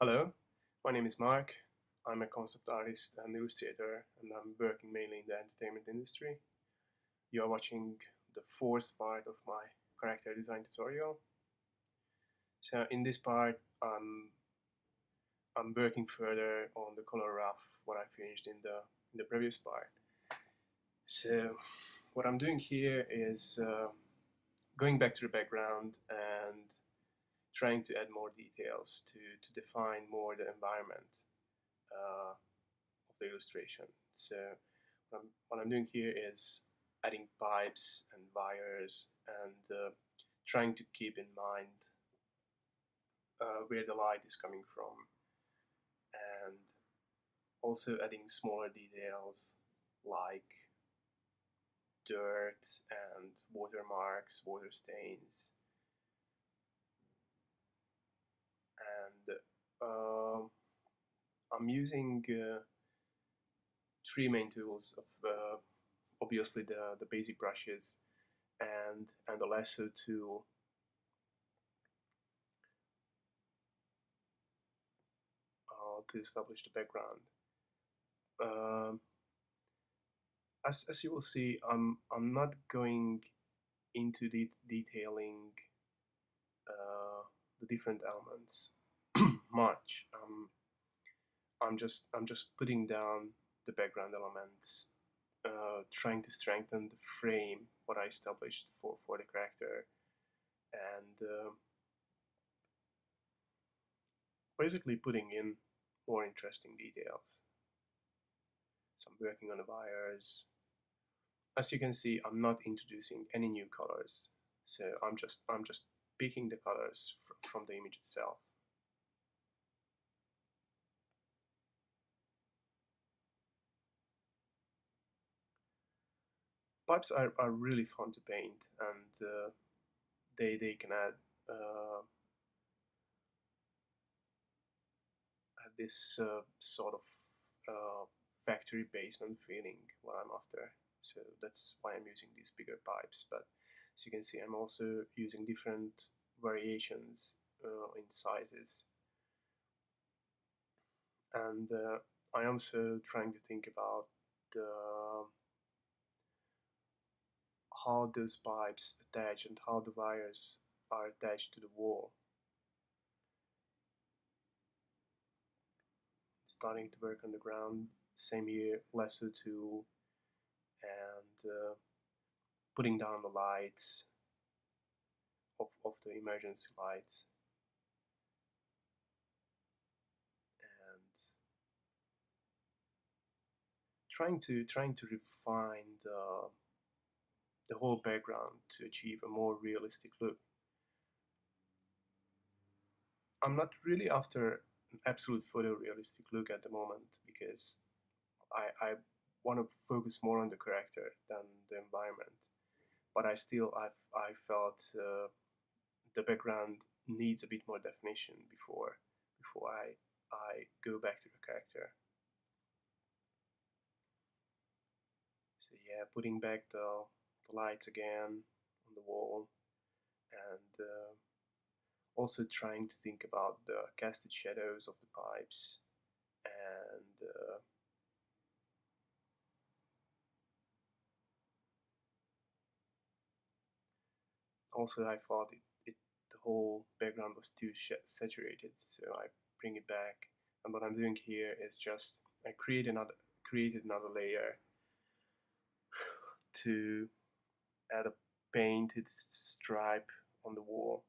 Hello, my name is Mark. I'm a concept artist and illustrator, and I'm working mainly in the entertainment industry. You are watching the fourth part of my character design tutorial. So in this part, I'm working further on the color rough what I finished in the previous part. So what I'm doing here is going back to the background and trying to add more details to define more the environment of the illustration. So what I'm doing here is adding pipes and wires and trying to keep in mind where the light is coming from, and also adding smaller details like dirt and watermarks, water stains, and I'm using three main tools of obviously the basic brushes and the lasso tool to establish the background. Um, as you will see, I'm not going into detailing the different elements much. I'm just putting down the background elements, trying to strengthen the frame what I established for the character, and basically putting in more interesting details. So I'm working on the wires. As you can see, I'm not introducing any new colors, so I'm just picking the colors from the image itself. Pipes are really fun to paint, and they can add this sort of factory basement feeling what I'm after. So that's why I'm using these bigger pipes. But as you can see, I'm also using different variations in sizes, and I am also trying to think about the, how those pipes attach and how the wires are attached to the wall. Starting to work on the ground, same here, lasso tool, and putting down the lights of the emergency lights, and trying to refine the whole background to achieve a more realistic look. I'm not really after an absolute photorealistic look at the moment, because I want to focus more on the character than the environment. But I felt the background needs a bit more definition before I go back to the character. So yeah, putting back the lights again on the wall, and also trying to think about the casted shadows of the pipes, and also I thought the whole background was too saturated, so I bring it back. And what I'm doing here is just I created another layer to add a painted stripe on the wall.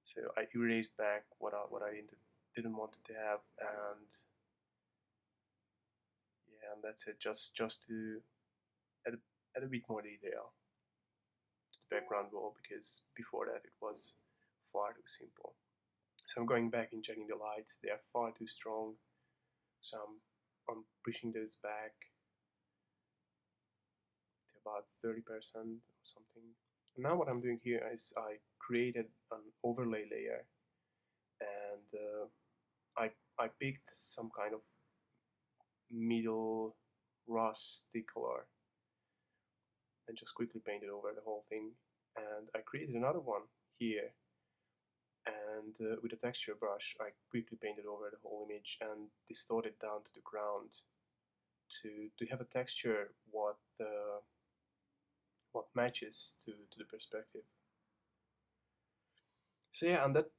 So I erased back what I didn't want it to have, and yeah, and that's it. Just to add a bit more detail to the background wall, because before that it was far too simple. So I'm going back and checking the lights. They are far too strong, so I'm pushing those back to about 30% or something. And now what I'm doing here is I created an overlay layer, and I picked some kind of middle rusty color and just quickly painted over the whole thing. And I created another one here, and with a texture brush I quickly painted over the whole image and distorted down to the ground to have a texture what matches to the perspective. So yeah, and that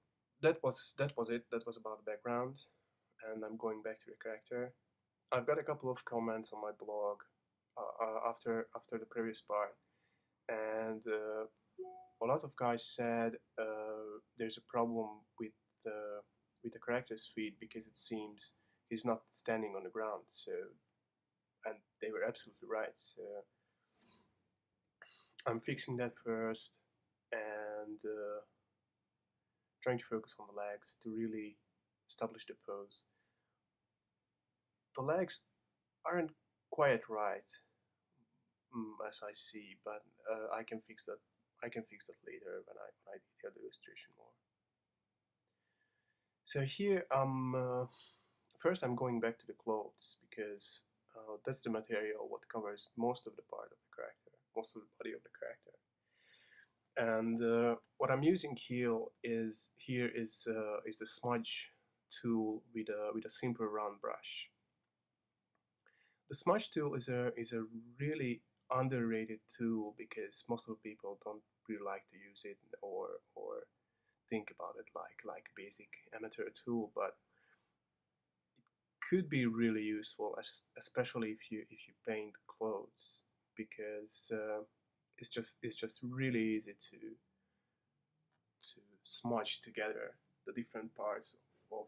was it. That was about the background, and I'm going back to the character. I've got a couple of comments on my blog after the previous part, and a lot of guys said there's a problem with the character's feet because it seems he's not standing on the ground. So, and they were absolutely right. So I'm fixing that first and trying to focus on the legs to really establish the pose. The legs aren't quite right, as I see, but I can fix that. I can fix that later when I detail the illustration more. So here first I'm going back to the clothes because that's the material what covers most of the part of the character, most of the body of the character. And what I'm using here is the smudge tool with a simple round brush. The smudge tool is a really underrated tool because most of the people don't really like to use it or think about it like a basic amateur tool, but it could be really useful, especially if you paint clothes, because it's just really easy to smudge together the different parts of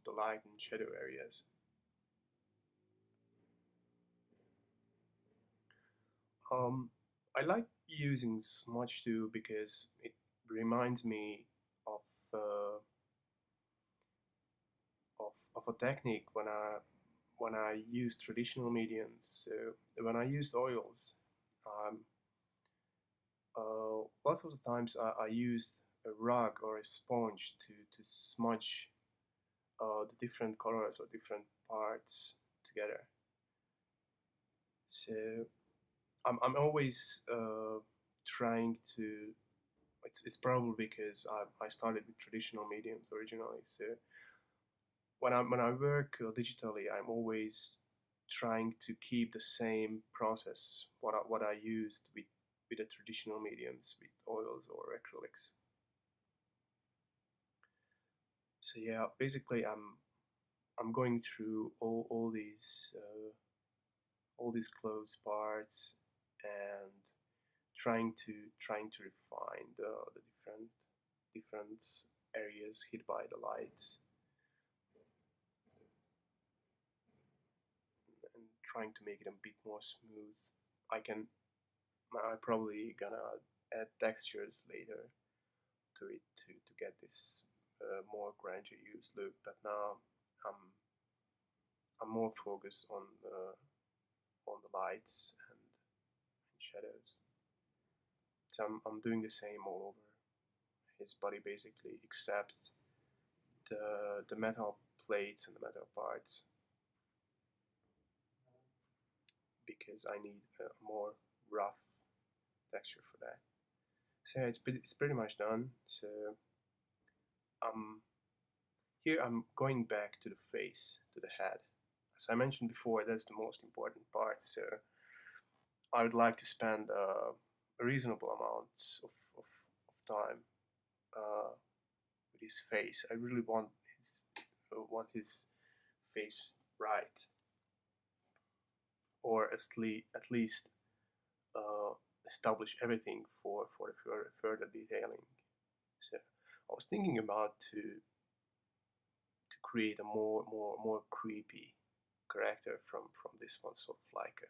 the light and shadow areas. I like using smudge too because it reminds me of uh, of a technique when I use traditional mediums. So when I used oils, um, lots of the times I used a rug or a sponge to smudge the different colors or different parts together. So I'm always trying to. It's probably because I started with traditional mediums originally. So when I work digitally, I'm always trying to keep the same process what I used with the traditional mediums, with oils or acrylics. So yeah, basically I'm going through all these clothes parts and trying to refine the different areas hit by the lights and trying to make it a bit more smooth. I probably gonna add textures later to it to get this more gradual look, but now I'm I'm more focused on the lights and shadows. So I'm doing the same all over his body basically, except the metal plates and the metal parts, because I need a more rough texture for that. So yeah, it's pretty much done. So um, here I'm going back to the face, to the head. As I mentioned before, that's the most important part. So I would like to spend a reasonable amount of time with his face. I really want his face right, or at least uh, establish everything for the further detailing. So I was thinking about to create a more creepy character from this one, sort of like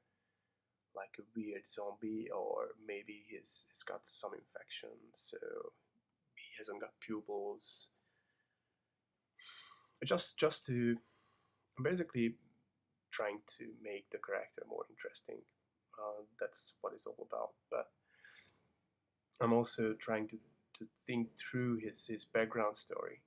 a weird zombie, or maybe he's got some infection, so he hasn't got pupils. Just to basically trying to make the character more interesting. That's what it's all about. But I'm also trying to think through his background story.